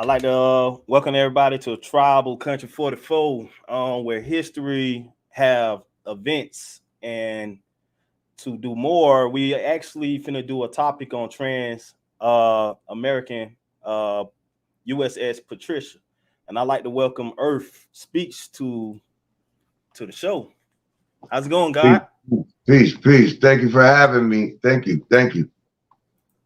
I'd like to welcome everybody to Tribal Country 44, where history have events. And to do more, we actually finna do a topic on trans American USS Patricia. And I'd like to welcome Earth Speaks to the show. How's it going, Peace, God? peace, peace. Thank you for having me. Thank you, thank you.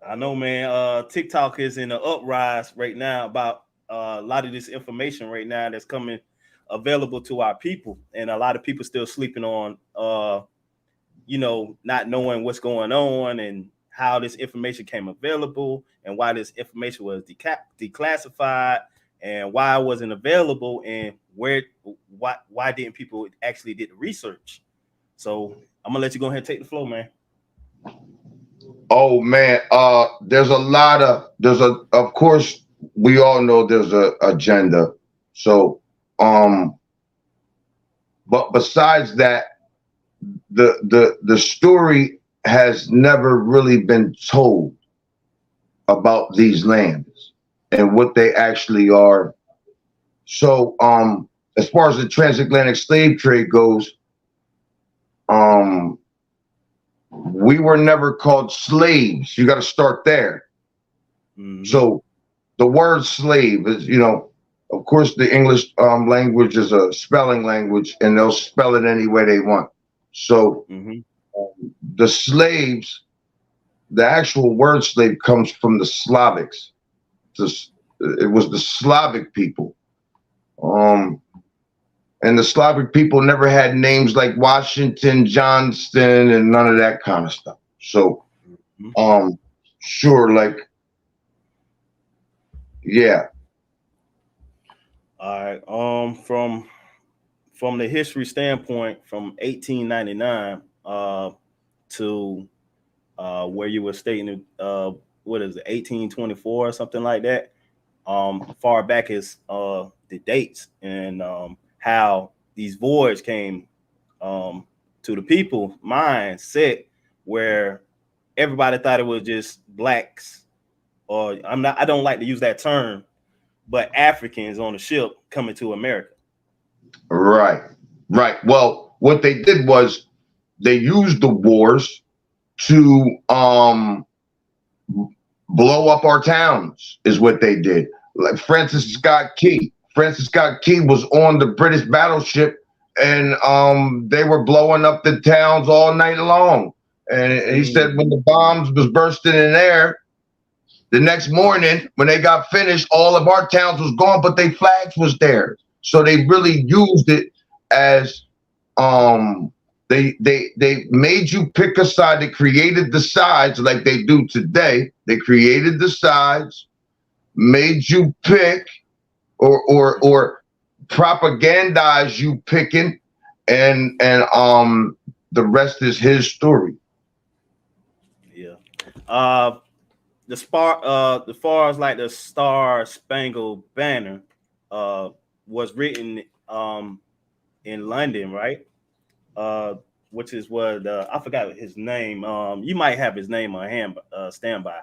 I know, man. TikTok is in an uprise right now about a lot of this information right now that's coming available to our people, and a lot of people still sleeping on, not knowing what's going on and how this information came available and why this information was declassified and why it wasn't available and why didn't people actually did the research. So I'm gonna let you go ahead and take the floor, man. Oh man, of course we all know there's a agenda. So um but besides that, the story has never really been told about these lands and what they actually are. So as far as the transatlantic slave trade goes, um we were never called slaves. You got to start there. Mm-hmm. So the word slave is, of course, the English language is a spelling language, and they'll spell it any way they want. So Mm-hmm. the slaves, the actual word slave comes from the Slavics. It was the Slavic people. Um, and the Slavic people never had names like Washington, Johnston, and none of that kind of stuff. So, sure, like, yeah. All right. From the history standpoint, from 1899 to where you were stating what is it, 1824 or something like that. Far back as the dates and how these voyages came to the people mindset where everybody thought it was just blacks, or I don't like to use that term, but Africans on the ship coming to America. Right, right. Well, what they did was they used the wars to blow up our towns, is what they did. Like Francis Scott Key. Francis Scott Key was on the British battleship, and they were blowing up the towns all night long. And he said when the bombs was bursting in air, the next morning when they got finished, all of our towns was gone, but their flags was there. So they really used it as um they made you pick a side. They created the sides like they do today. They created the sides, made you pick or propagandize you picking, and the rest is his story. Yeah. The far as like the Star Spangled Banner was written in London, right? Which is what I forgot his name. You might have his name on hand, standby.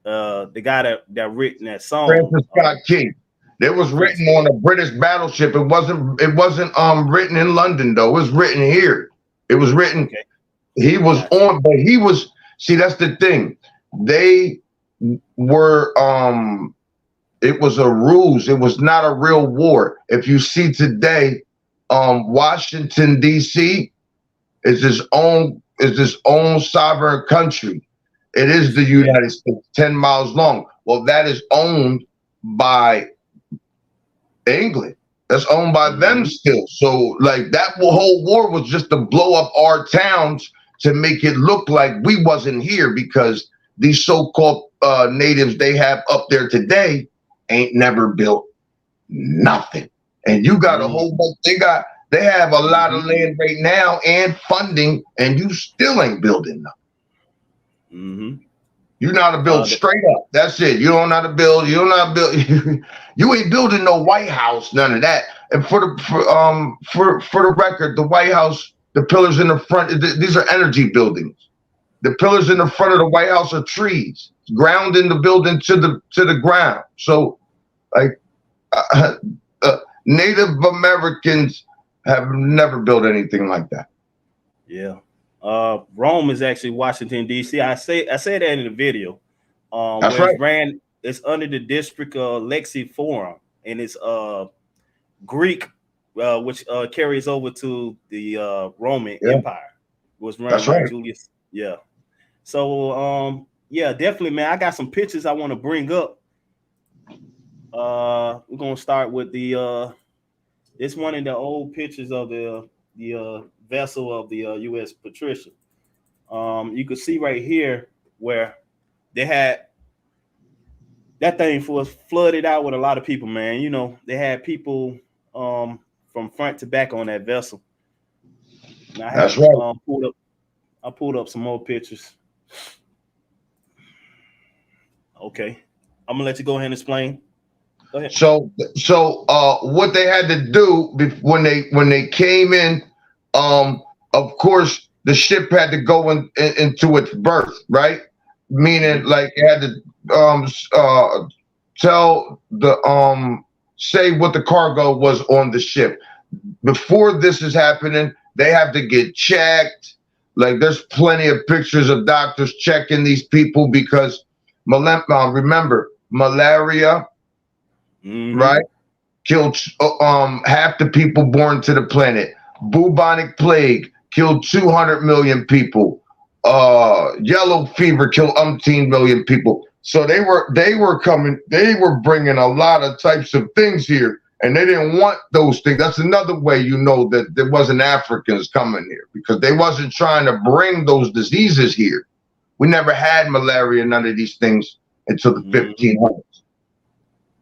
The guy that written that song. Francis Scott Key. It was written on a British battleship. It wasn't written in London though. It was written here. It was written. Okay. He was on, but he was. See, that's the thing. They were. It was a ruse. It was not a real war. If you see today, Washington D.C. is its own sovereign country. It is the United States, 10 miles long. Well, that is owned by England. That's owned by them still. So, like, that whole war was just to blow up our towns to make it look like we wasn't here, because these so-called natives they have up there today ain't never built nothing. And you got a whole bunch. They have a lot of land right now and funding, and you still ain't building nothing. You know how to build straight up. That's it. You don't know how to build. You don't know how to build. You ain't building no White House. None of that. And for the record, the White House, the pillars in the front, these are energy buildings. The pillars in the front of the White House are trees, grounding the building to the ground. So Like Native Americans have never built anything like that. Yeah. Rome is actually Washington, D.C. I say that in the video. That's Where right. it's ran, it's under the district Lexi Forum, and it's Greek, which carries over to the Roman Yeah, Empire. It was run that's by right. Julius. Yeah. So yeah, definitely, man. I got some pictures I want to bring up. We're gonna start with the this one in the old pictures of the vessel of the U.S. Patricia. You can see right here where they had that thing was flooded out with a lot of people, man. You know, they had people from front to back on that vessel. And I That's have right. pulled up some more pictures. Okay. I'm gonna let you go ahead and explain. Go ahead. So what they had to do when they came in, of course the ship had to go into its berth, right? Meaning Mm-hmm. like it had to tell the say what the cargo was on the ship. Before this is happening, they have to get checked. Like there's plenty of pictures of doctors checking these people because remember malaria, Mm-hmm. right? Killed half the people born to the planet. Bubonic plague killed 200 million people. Yellow fever killed umpteen million people. So they were coming. They were bringing a lot of types of things here, and they didn't want those things. That's another way you know that there wasn't Africans coming here because they wasn't trying to bring those diseases here. We never had malaria, none of these things until the Mm-hmm. 1500s. Mm-hmm.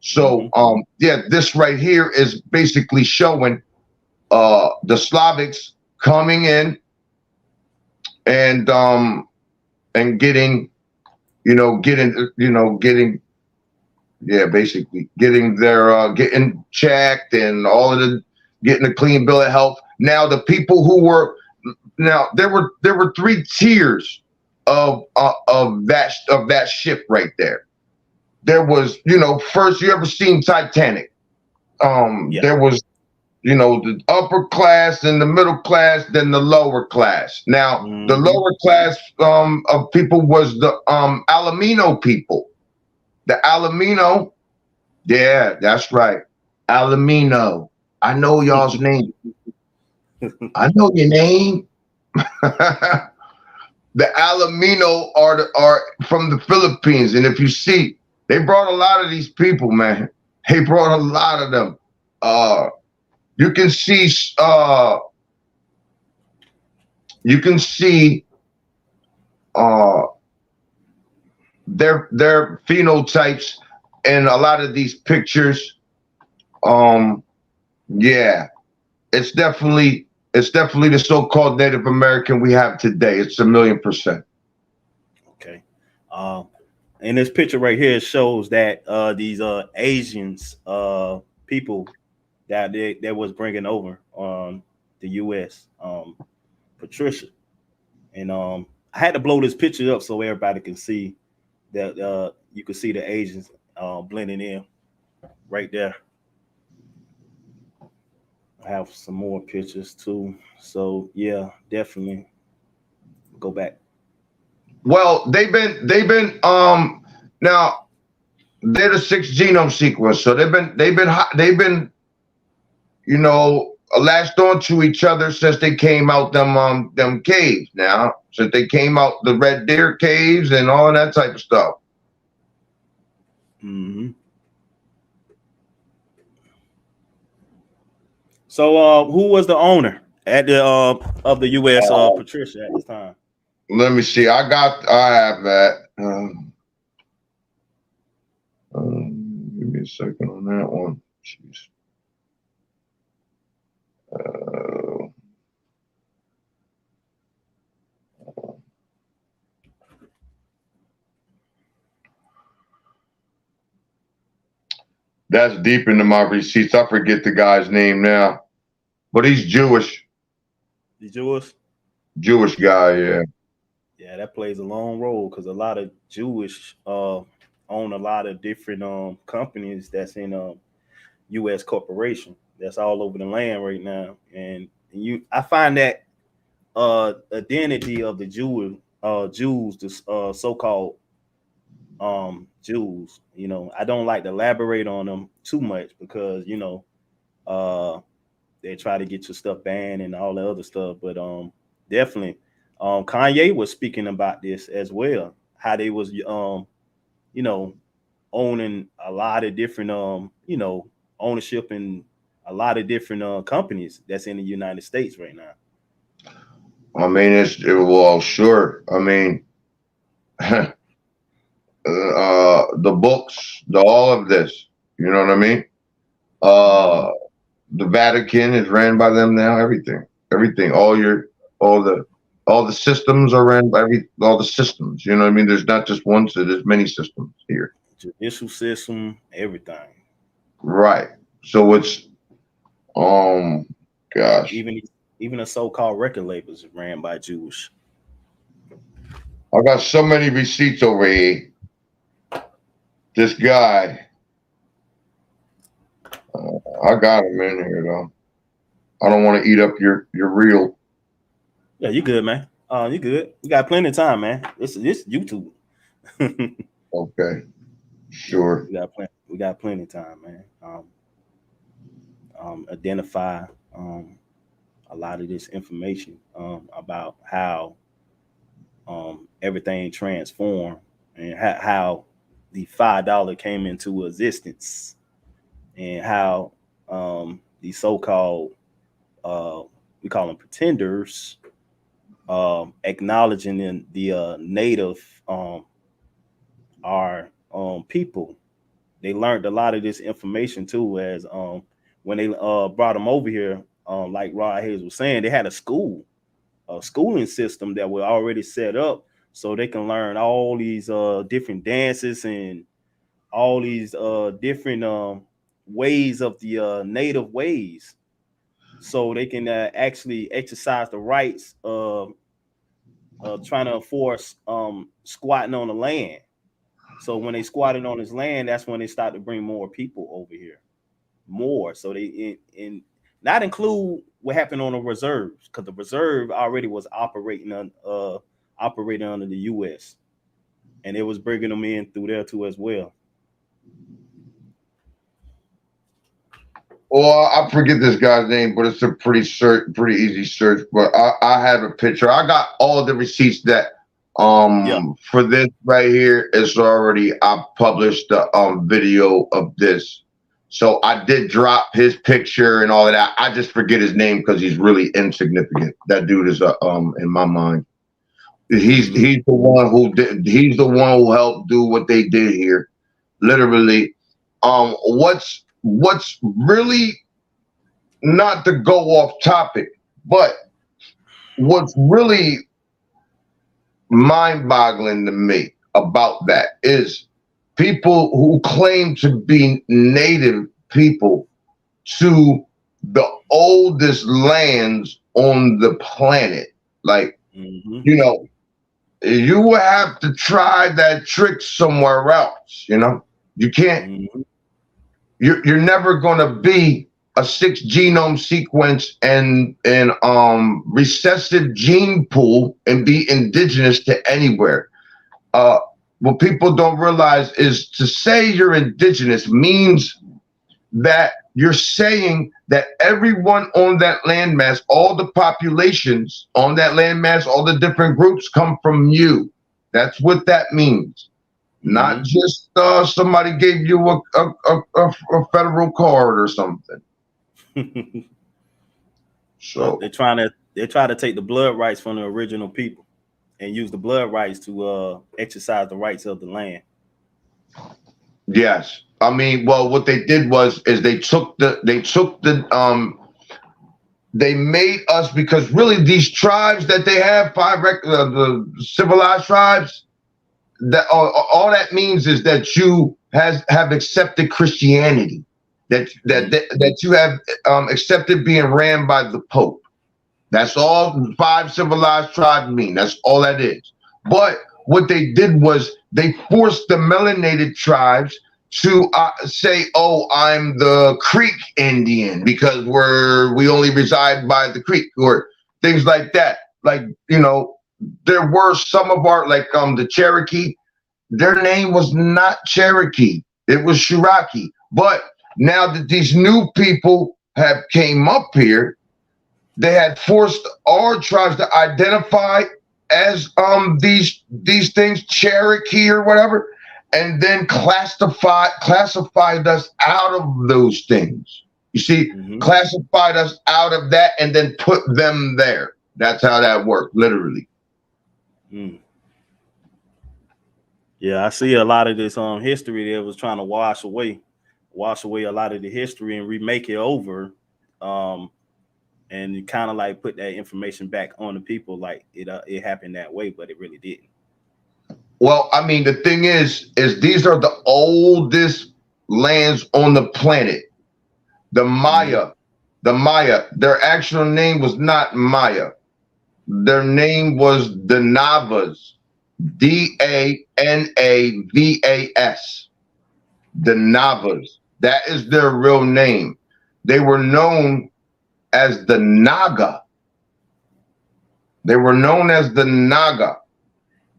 So yeah, this right here is basically showing the Slavics coming in and getting getting yeah, basically getting their getting checked and all of the getting a clean bill of health. Now the people who were there were three tiers of that ship right there. There was, first, you ever seen Titanic? Yeah. There was, the upper class and the middle class, then the lower class. Now, the Mm-hmm. lower class of people was the Alamino people. The Alamino, yeah, that's right. Alamino. I know y'all's name. I know your name. The Alamino are from the Philippines, and if you see, they brought a lot of these people, man. They brought a lot of them. You can see, you can see uh, their phenotypes in a lot of these pictures. Um, yeah, it's definitely the so-called Native American we have today. It's 1,000,000%. Okay. And this picture right here shows that these Asians people that was bringing over the U.S. Patricia, and I had to blow this picture up so everybody can see that you can see the Asians blending in right there. I have some more pictures too. So yeah, definitely go back. Well, they've been now they're the sixth genome sequence, so they've been latched on to each other since they came out them caves. Now, since they came out the Red Deer caves and all that type of stuff. Hmm. So who was the owner at the of the U.S. Patricia at this time? Let me see. I have that. Give me a second on that one. Jeez. Uh, that's deep into my receipts. I forget the guy's name now, but he's Jewish. The Jewish. Jewish guy, yeah. Yeah, that plays a long role because a lot of Jewish own a lot of different companies that's in U.S. corporation that's all over the land right now, and I find that identity of the Jews, the so-called Jews. I don't like to elaborate on them too much because they try to get your stuff banned and all the other stuff. But definitely, Kanye was speaking about this as well. How they was owning a lot of different ownership in a lot of different companies that's in the United States right now. I mean, well, sure. I mean, the books, all of this. You know what I mean? The Vatican is ran by them now. Everything, all the systems are ran by all the systems. You know what I mean? There's not just one, so there's many systems here. Judicial system, everything. Right. So it's, gosh. Even the so-called record labels are ran by Jewish. I got so many receipts over here. This guy, I got him in here though. I don't want to eat up your reel. Yeah, you good, man. You good. We got plenty of time, man. This YouTube. Okay, sure. We got plenty of time, man. Identify a lot of this information about how everything transformed and how the $5 came into existence, and how the so-called we call them pretenders acknowledging the native our people. They learned a lot of this information too, as when they brought them over here, like Rod Hayes was saying, they had a schooling system that were already set up so they can learn all these different dances and all these different ways of the native ways, so they can actually exercise the rights of trying to enforce squatting on the land. So when they squatted on his land, that's when they started to bring more people over here. More. So they not include what happened on the reserves, because the reserve already was operating under the U.S. and it was bringing them in through there too as well. Well, I forget this guy's name, but it's a pretty easy search. But I have a picture. I got all the receipts that for this right here. It's already, I published the video of this. So I did drop his picture and all of that. I just forget his name because he's really insignificant. That dude is in my mind. He's the one who did. He's the one who helped do what they did here. Literally, what's really, not to go off topic, but what's really mind-boggling to me about that is people who claim to be native people to the oldest lands on the planet. Like, you will have to try that trick somewhere else. You can't. You're never going to be a 6 genome sequence and recessive gene pool and be indigenous to anywhere. What people don't realize is to say you're indigenous means that you're saying that everyone on that landmass, all the populations on that landmass, all the different groups come from you. That's what that means. Not just somebody gave you a federal card or something. So they try to take the blood rights from the original people and use the blood rights to exercise the rights of the land. Yes, I mean, well, what they did is they made us, because really these tribes that they have, the civilized tribes, that all that means is that you have accepted Christianity, that you have accepted being ran by the Pope. That's all 5 civilized tribes mean. That's all that is. But what they did was they forced the melanated tribes to say, "Oh, I'm the Creek Indian because we only reside by the creek," or things like that. Like, you know, there were some of our, like, the Cherokee. Their name was not Cherokee; it was Cherokee. But now that these new people have came up here, they had forced our tribes to identify as these things, Cherokee or whatever, and then classified us out of those things. You see, classified us out of that and then put them there. That's how that worked, literally. Yeah, I see a lot of this history that was trying to wash away a lot of the history and remake it over, and kind of like put that information back on the people, like it happened that way, but it really didn't. Well, I mean, the thing is these are the oldest lands on the planet. The Maya, their actual name was not Maya. Their name was the Navas, Danavas. The Navas. That is their real name. They were known as the Naga.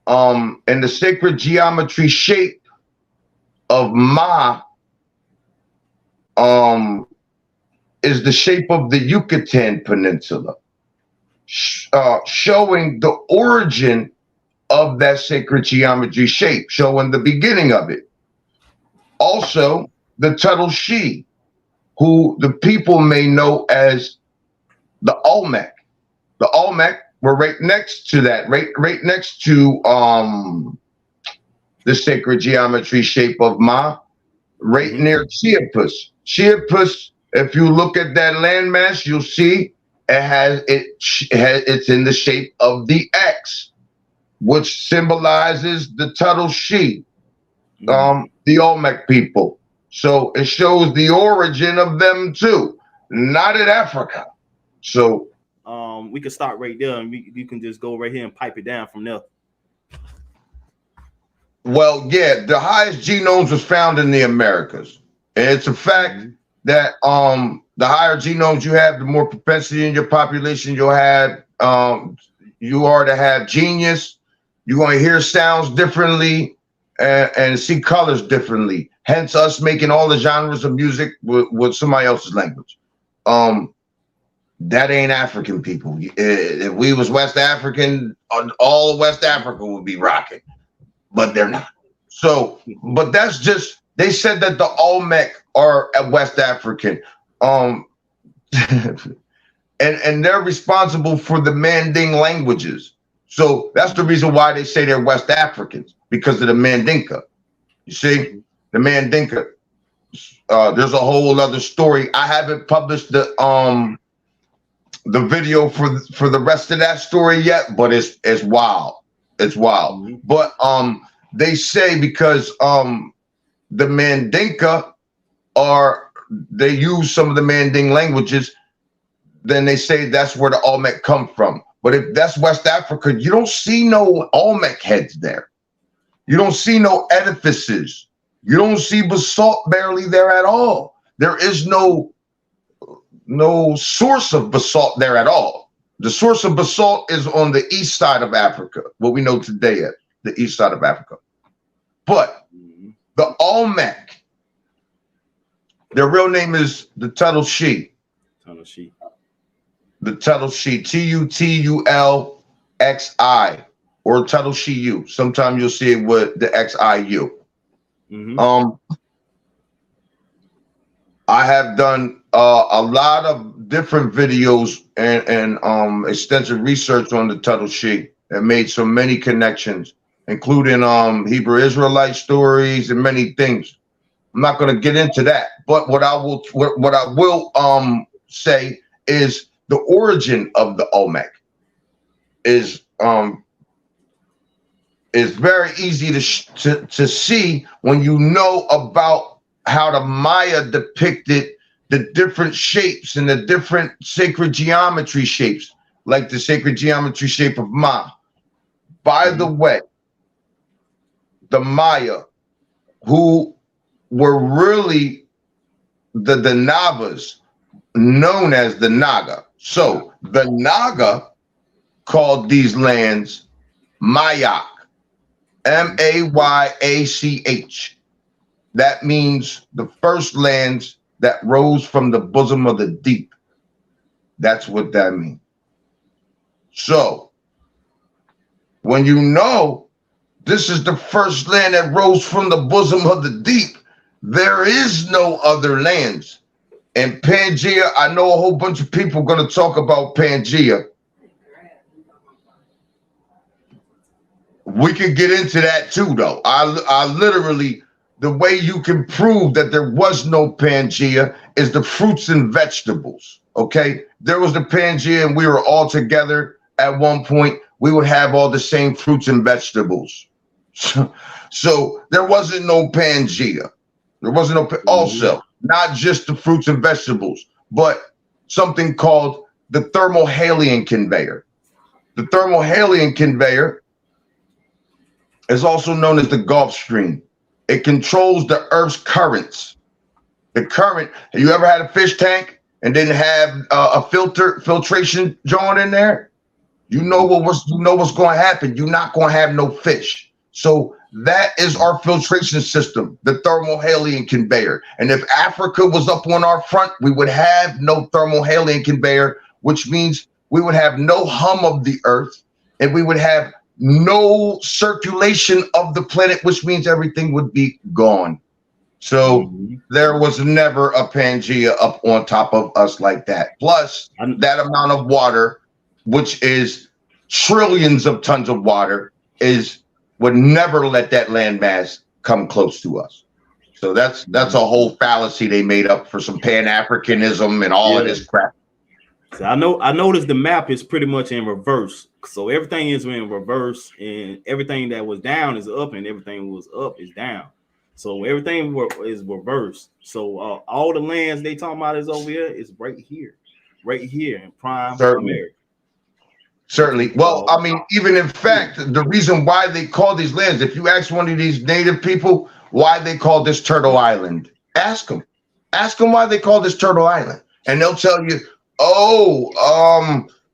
And the sacred geometry shape of Ma is the shape of the Yucatan Peninsula, showing the origin of that sacred geometry shape, showing the beginning of it. Also, the Tuttle She, who the people may know as the Olmec. The Olmec were right next to that, right next to the sacred geometry shape of Ma, right near Chiapas. Chiapas, if you look at that landmass, you'll see it's in the shape of the X, which symbolizes the Tuttle She, the Olmec people. So it shows the origin of them too, not in Africa. So we can start right there, and you can just go right here and pipe it down from there. Well, yeah, the highest genomes was found in the Americas. And it's a fact that the higher genomes you have, the more propensity in your population you'll have. You are to have genius. You're going to hear sounds differently and see colors differently. Hence us making all the genres of music with somebody else's language. That ain't African people. If we was West African, all of West Africa would be rocking. But they're not. So, but that's just, they said that the Olmec are West African. And they're responsible for the Manding languages. So that's the reason why they say they're West Africans, because of the Mandinka. You see, the Mandinka. There's a whole other story. I haven't published the video for the rest of that story yet, but it's wild. It's wild. But they say because the Mandinka they use some of the Manding languages, then they say that's where the Olmec come from. But if that's West Africa, you don't see no Olmec heads there. You don't see no edifices. You don't see basalt barely there at all. There is no source of basalt there at all. The source of basalt is on the east side of Africa, what we know today as the east side of Africa. But the Olmec, their real name is the Tuttle She. Tuttle She. The Tuttle She, Tutulxi, or Tuttle She U. Sometimes you'll see it with the XIU. I have done a lot of different videos and extensive research on the Tuttle She and made so many connections, including Hebrew Israelite stories and many things. I'm not going to get into that, but what I will say is the origin of the Olmec is very easy to see when you know about how the Maya depicted the different shapes and the different sacred geometry shapes, like the sacred geometry shape of Ma. By the way, the Maya, who were really the Navas, known as the Naga. So the Naga called these lands Mayak, Mayach. That means the first lands that rose from the bosom of the deep. That's what that means. So when you know this is the first land that rose from the bosom of the deep, there is no other lands. And Pangea, I know a whole bunch of people are going to talk about Pangea. We can get into that too, though. I literally, the way you can prove that there was no Pangea is the fruits and vegetables. Okay, there was the Pangea, and we were all together at one point. We would have all the same fruits and vegetables. So there wasn't no Pangea. There wasn't no. Also, not just the fruits and vegetables, but something called the thermohalion conveyor. The thermohalion conveyor is also known as the Gulf Stream. It controls the Earth's currents. The current. Have you ever had a fish tank and didn't have a filtration joint in there? You know what's going to happen. You're not going to have no fish. So that is our filtration system, the thermohalion conveyor. And if Africa was up on our front, we would have no thermohalion conveyor, which means we would have no hum of the Earth, and we would have no circulation of the planet, which means everything would be gone. So there was never a Pangea up on top of us like that. Plus that amount of water, which is trillions of tons of water, would never let that landmass come close to us. So that's a whole fallacy they made up for some Pan-Africanism and all of this crap. So I noticed the map is pretty much in reverse. So everything is in reverse, and everything that was down is up, and everything was up is down. So everything is reversed. So all the lands they talking about is over here is right here in prime America. Certainly. Well, I mean, even in fact, the reason why they call these lands, if you ask one of these native people why they call this Turtle Island, ask them why they call this Turtle Island, and they'll tell you,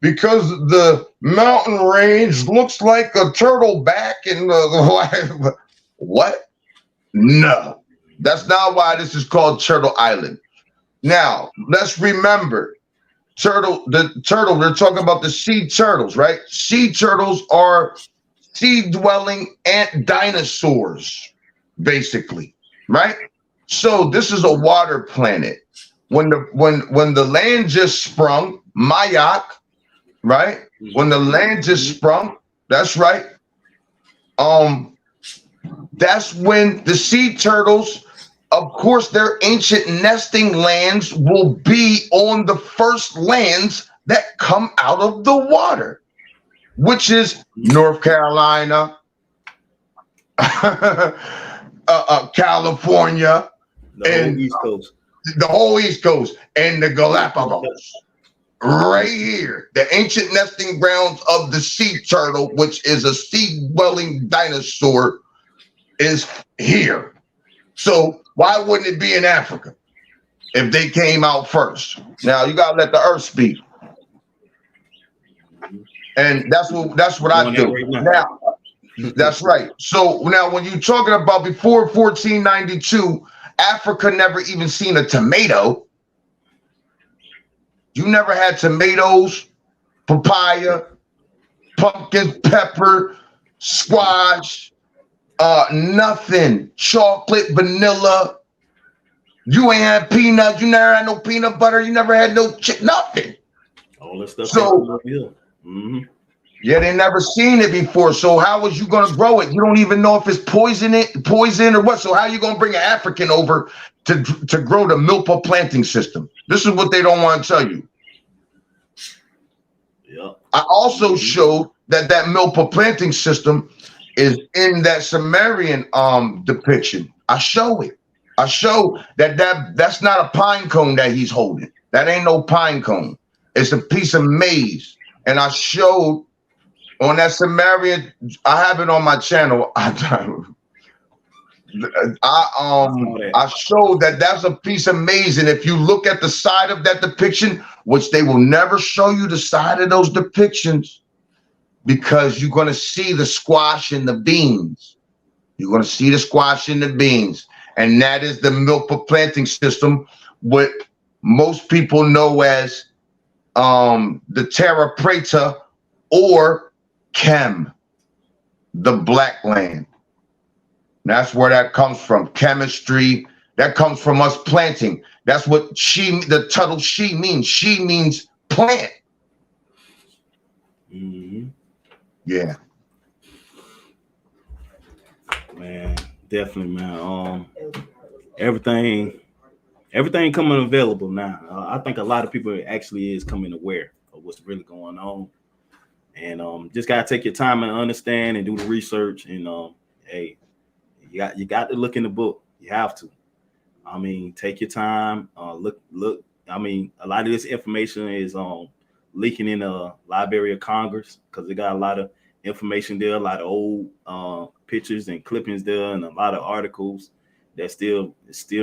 because the mountain range looks like a turtle back in the what? No, that's not why this is called Turtle Island. Now, let's remember, they're talking about the sea turtles, right? Sea turtles are sea-dwelling ant dinosaurs, basically, right? So this is a water planet. When the land just sprung, Mayak, right? When the land just sprung, that's right. That's when the sea turtles, of course, their ancient nesting lands will be on the first lands that come out of the water, which is North Carolina, California, and East Coast. The whole East Coast, and the Galapagos. Right here, the ancient nesting grounds of the sea turtle, which is a sea-dwelling dinosaur, is here. So why wouldn't it be in Africa if they came out first? Now you gotta let the earth speak, and that's what I do. Now, that's right. So now, when you're talking about before 1492, Africa never even seen a tomato. You never had tomatoes, papaya, pumpkin, pepper, squash, nothing. Chocolate, vanilla. You ain't had peanuts. You never had no peanut butter. You never had no nothing. All this stuff. So, yeah, they never seen it before. So how was you gonna grow it? You don't even know if it's poison or what. So how are you gonna bring an African over to grow the milpa planting system? This is what they don't want to tell you. Yeah. I also showed that milpa planting system is in that Sumerian depiction. I show it. I show that's not a pine cone that he's holding. That ain't no pine cone. It's a piece of maize. And I showed on that Sumerian, I have it on my channel. I showed that that's a piece amazing. If you look at the side of that depiction, which they will never show you the side of those depictions, because you're going to see the squash and the beans. You're going to see the squash and the beans, and that is the milkwood planting system, what most people know as the Terra Preta or Chem, the Black Land. That's where that comes from. Chemistry. That comes from us planting. That's what the title she means. She means plant. Mm-hmm. Yeah. Man, definitely, man. Everything coming available now. I think a lot of people actually is coming aware of what's really going on, and just gotta take your time and understand and do the research. And hey, you got to look in the book. You have to. I mean, take your time. Look. I mean, a lot of this information is leaking in the Library of Congress because they got a lot of information there, a lot of old pictures and clippings there, and a lot of articles that still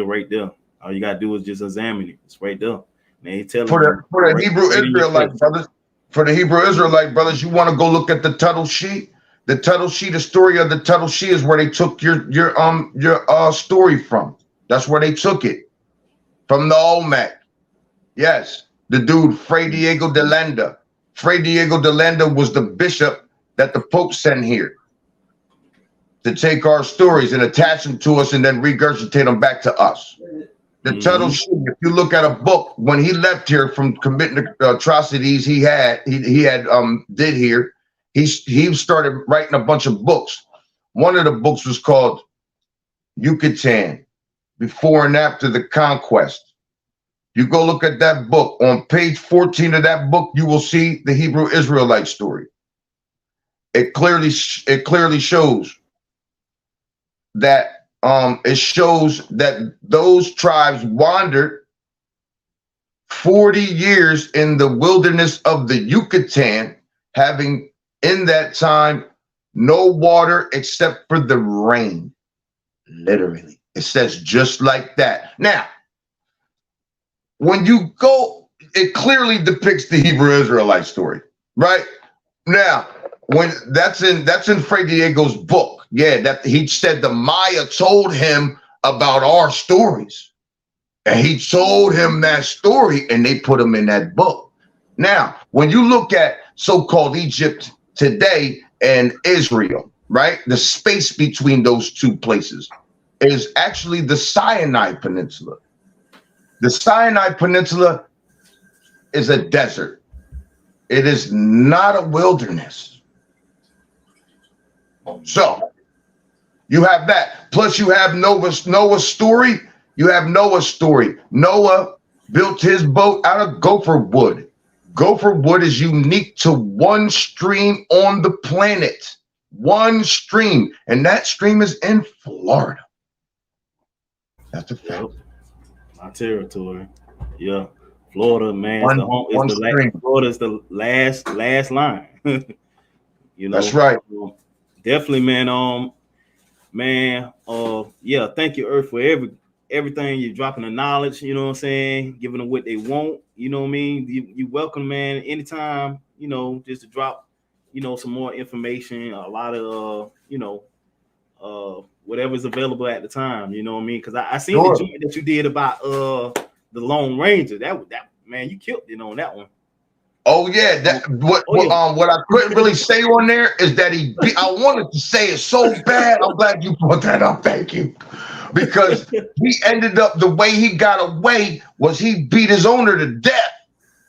right there. All you gotta do is just examine it. It's right there. Man, For the Hebrew Israelite brothers, you want to go look at the Tuttle sheet. The Tuttle sheet, the story of the Tuttle sheet is where they took your story from. That's where they took it from the Olmec. Yes, the dude Fray Diego de Landa. Fray Diego de Landa was the bishop that the Pope sent here to take our stories and attach them to us and then regurgitate them back to us. The Tuttle sheet. If you look at a book, when he left here from committing the atrocities he did here, he started writing a bunch of books. One of the books was called Yucatan, Before and After the Conquest. You go look at that book. On page 14 of that book, you will see the Hebrew Israelite story. It clearly shows that those tribes wandered 40 years in the wilderness of the Yucatan, having in that time no water except for the rain. Literally, it says just like that. Now, when you go, it clearly depicts the Hebrew Israelite story, right? Now, when that's in Fray Diego's book, yeah, that he said the Maya told him about our stories, and he told him that story, and they put him in that book. Now, when you look at so-called Egypt today and Israel, right, the space between those two places is actually the Sinai Peninsula. The Sinai Peninsula is a desert. It is not a wilderness. So you have that. Plus you have Noah's story. You have Noah's story. Noah built his boat out of gopher wood. Gopher wood is unique to one stream on the planet. One stream. And that stream is in Florida. That's a fact. My territory. Yeah. Florida, man. Florida's the last line. You know, that's right. Definitely, man. Yeah, thank you, Earth, for everything. You're dropping the knowledge, you know what I'm saying, giving them what they want, you know what I mean. You welcome, man, anytime, you know, just to drop, you know, some more information, a lot of whatever's available at the time, you know what I mean? Because I seen the joint that you did about the Lone Ranger. That man, you killed it on that one. Oh yeah, what I couldn't really say on there is that I wanted to say it so bad. I'm glad you brought that up. Thank you, because he ended up the way he got away was he beat his owner to death.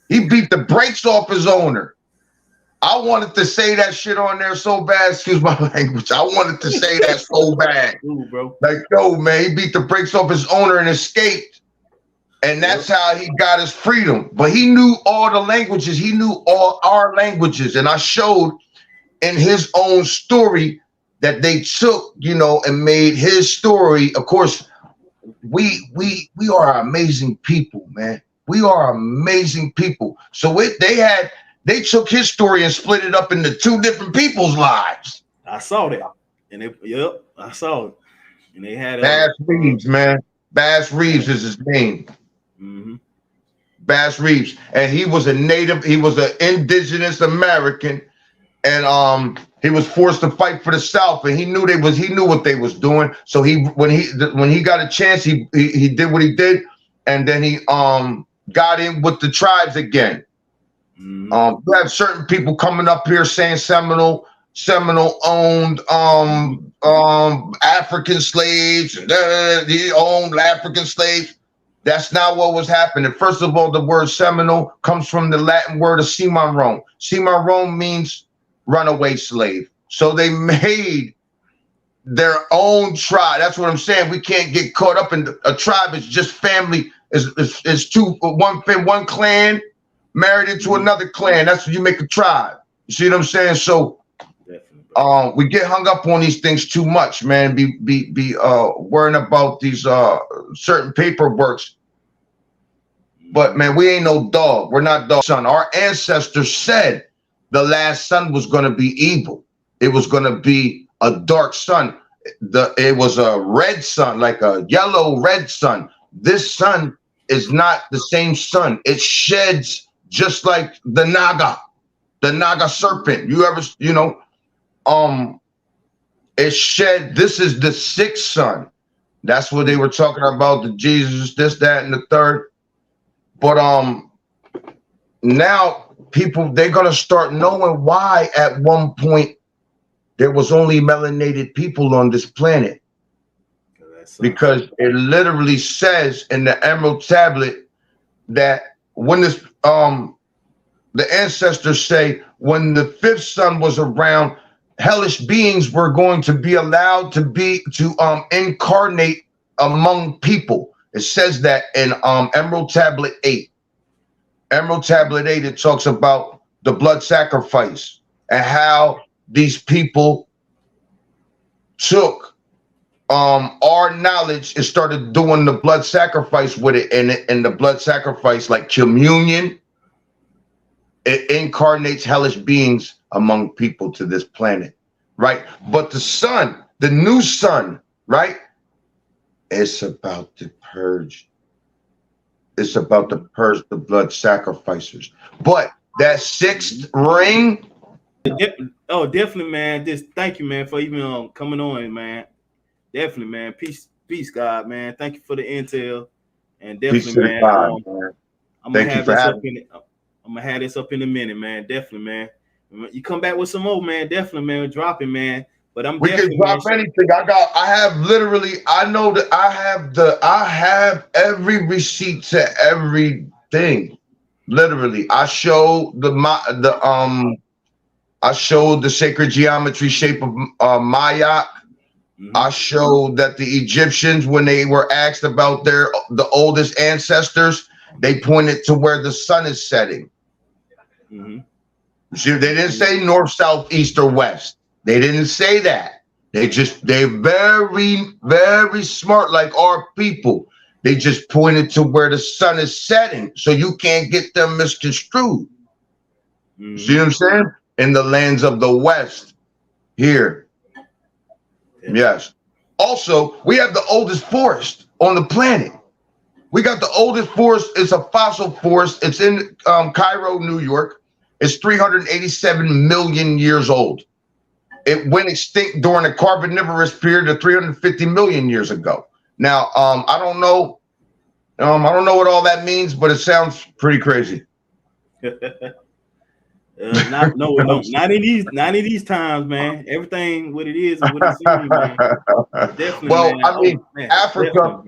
He beat the brakes off his owner. I wanted to say that shit on there so bad. Excuse my language. I wanted to say that so bad. Ooh, bro. Like, yo, man, he beat the brakes off his owner and escaped. And that's how he got his freedom. But he knew all the languages. He knew all our languages. And I showed in his own story that they took, you know, and made his story. Of course, we are amazing people, man. We are amazing people. So they took his story and split it up into two different people's lives. I saw that. And I saw it. And they had Bass Reeves, man. Bass Reeves is his name. Mm-hmm. Bass Reeves, and he was a native. He was an indigenous American, and he was forced to fight for the South, and he knew what they was doing. So when he got a chance, he did what he did, and then he got in with the tribes again. Mm-hmm. We have certain people coming up here saying Seminole owned African slaves, and he owned African slaves. That's not what was happening. First of all, the word Seminole comes from the Latin word of cimarron. Cimarron means runaway slave. So they made their own tribe. That's what I'm saying. We can't get caught up in a tribe. It's just family. It's one clan married into another clan. That's what you make a tribe. You see what I'm saying? So we get hung up on these things too much, man. Be worrying about these certain paperworks. But man, we ain't no dog. We're not dog son. Our ancestors said the last sun was going to be evil. It was going to be a dark sun. It was a red sun, like a yellow red sun. This sun is not the same sun. It sheds just like the Naga serpent. It shed. This is the sixth sun. That's what they were talking about. The Jesus, this, that, and the third. But now people, they're gonna start knowing why at one point there was only melanated people on this planet. Because it literally says in the Emerald Tablet that when this the ancestors say when the fifth sun was around, hellish beings were going to be allowed to incarnate among people. It says that in Emerald Tablet 8. Emerald Tablet 8, it talks about the blood sacrifice and how these people took our knowledge and started doing the blood sacrifice with it. And the blood sacrifice, like communion, it incarnates hellish beings among people to this planet, right? But the sun, the new sun, right? It's about to purge. It's about to purge the blood sacrificers. But that sixth ring. Oh, definitely, man. Thank you, man, for even coming on, man. Definitely, man. Peace, God, man. Thank you for the intel. And definitely, man. I'm gonna have this up in a minute, man. Definitely, man. You come back with some more, man. Definitely, man. Drop it, man. But we can drop anything. I know that I have every receipt to everything. Literally. I showed the sacred geometry shape of Mayak. Mm-hmm. I showed that the Egyptians, when they were asked about the oldest ancestors, they pointed to where the sun is setting. Mm-hmm. See, they didn't say north, south, east, or west. They didn't say that. They're very, very smart, like our people. They just pointed to where the sun is setting, so you can't get them misconstrued. Mm-hmm. See what I'm saying? In the lands of the West, here. Yeah. Yes. Also, we have the oldest forest on the planet. We got the oldest forest. It's a fossil forest. It's in Cairo, New York. It's 387 million years old. It went extinct during the Carboniferous period of 350 million years ago. Now, I don't know what all that means, but it sounds pretty crazy. Not in these times, man. Everything what it is and what it seems, man. Definitely, well, man. I mean, Africa.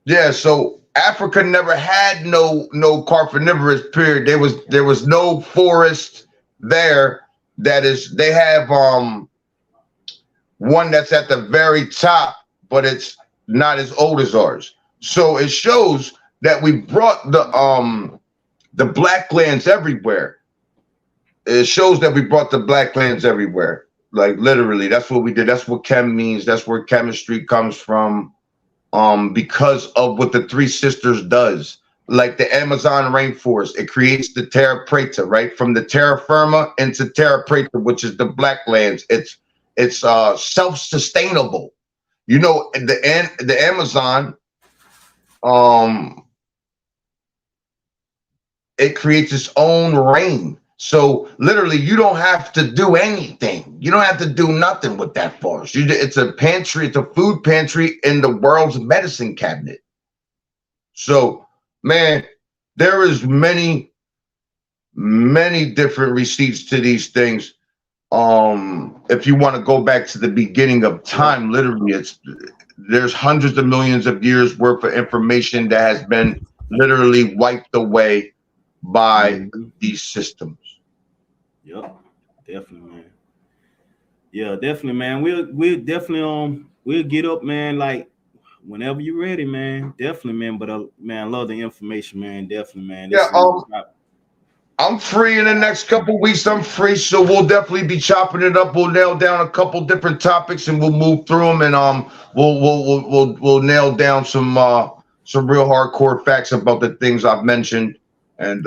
Yeah, so Africa never had no Carboniferous period. There was no forest there. They have one that's at the very top, but it's not as old as ours. So it shows that we brought the black lands everywhere. It shows that we brought the black lands everywhere. Like literally, that's what we did. That's what chem means. That's where chemistry comes from. Because of what the Three Sisters does. Like the Amazon rainforest, it creates the terra preta, right? From the terra firma into terra preta, which is the black lands. It's self-sustainable. You know, the Amazon, it creates its own rain. So literally, you don't have to do anything. You don't have to do nothing with that forest. It's a pantry. It's a food pantry in the world's medicine cabinet. So, man, there is many different receipts to these things. If you want to go back to the beginning of time, literally, there's hundreds of millions of years worth of information that has been literally wiped away by these systems. Yep, definitely, man. Yeah, definitely, man. We'll definitely we'll get up, man. Like whenever you're ready, man. Definitely, man. But man, I love the information, man. Definitely, man. Yeah, I'm free in the next couple weeks. I'm free, so we'll definitely be chopping it up. We'll nail down a couple different topics, and we'll move through them, and we'll nail down some real hardcore facts about the things I've mentioned, and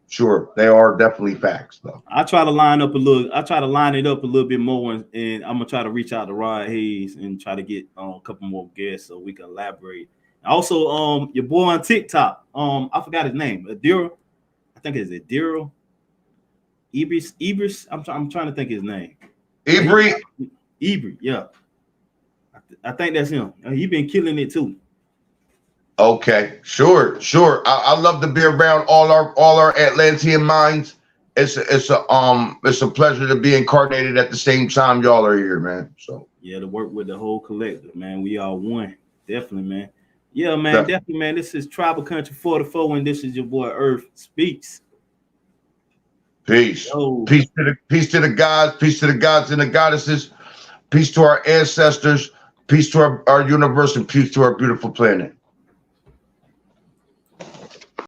sure, they are definitely facts, though. I try to line it up a little bit more, and I'm gonna try to reach out to Rod Hayes and try to get a couple more guests so we can elaborate. Also, your boy on TikTok, I forgot his name, Adira. I think it's Adira. Ibris. I'm trying to think his name. Ibri, yeah. I think that's him. He been killing it too. Okay, sure. I love to be around all our Atlantean minds. It's a pleasure to be incarnated at the same time y'all are here, man. So yeah, to work with the whole collective, man. We all one, definitely, man. Yeah, man, definitely, man. This is Tribal Country 44, and this is your boy Earth Speaks. Peace. Peace to the gods, peace to the gods and the goddesses, peace to our ancestors, peace to our universe, and peace to our beautiful planet.